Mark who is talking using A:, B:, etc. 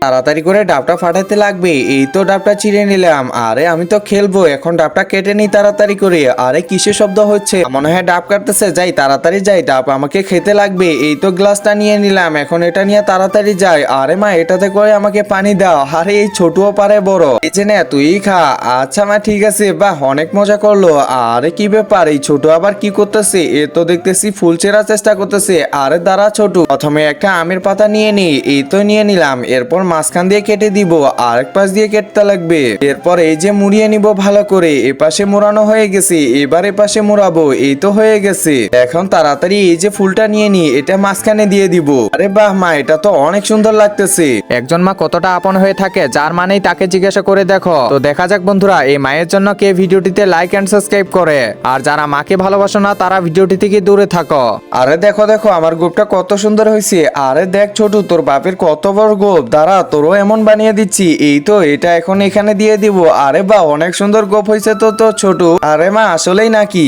A: তাড়াতাড়ি করে ডাবটা ফাটাতে লাগবে। এই তো ডাবটা চিড়ে নিলাম। আরে আমি তো খেলবো, এখন ডাবটা কেটে নি তাড়াতাড়ি করে। আরে কিসের শব্দ হচ্ছে? মনে হয় ডাব কাটতেছে। যাই তাড়াতাড়ি যাই, ডাব আমাকে খেতে লাগবে। এই তো গ্লাসটা নিয়ে নিলাম, এখন এটা নিয়ে তাড়াতাড়ি যাই। আরে মা, এটাতে করে আমাকে পানি দাও। আরে এই ছোটও পারে বড়, এই যে না তুই খা। আচ্ছা মা, ঠিক আছে। বাহ, অনেক মজা করলো। আরে কি ব্যাপার, এই ছোট আবার কি করতেছে? এ তো দেখতেছি ফুল চেরার চেষ্টা করতেছে। আরে দাঁড়া ছোট, প্রথমে একটা আমের পাতা নিয়ে নি। এই তো নিয়ে নিলাম। এরপর মাঝখান দিয়ে কেটে দিব, আরেক পাশ দিয়ে কেটতে লাগবে। এরপর এই যে মুড়িয়ে নিব ভালো করে। এপাশে মোড়ানো হয়ে গেছে, এবার এপাশে মোড়াবো। এই তো হয়ে গেছে। এখন তাড়াতাড়ি এই যে ফুলটা নিয়ে নি, এটা মাঝখানে দিয়ে দিব। আরে বাহ মা, এটা তো অনেক সুন্দর লাগতেছে।
B: একজন মা কতটা আপন হয়ে থাকে, যার মানেই তাকে জিজ্ঞাসা করে দেখো। তো দেখা যাক বন্ধুরা, এই মায়ের জন্য কে ভিডিওটিতে লাইক এন্ড সাবস্ক্রাইব করে। আর যারা মাকে ভালোবাসো না, তারা ভিডিওটি থেকে দূরে থাকো।
A: আরে দেখো দেখো, আমার গোপটা কত সুন্দর হয়েছে। আরে দেখ ছোট, তোর বাপের কত বড় গোপ। দাঁড়া, তোরও এমন বানিয়ে দিচ্ছি। এই তো এটা এখন এখানে দিয়ে দিব। আরে বাহ, অনেক সুন্দর গোপ হয়েছে তো ছোট। আরে মা, আসলেই নাকি?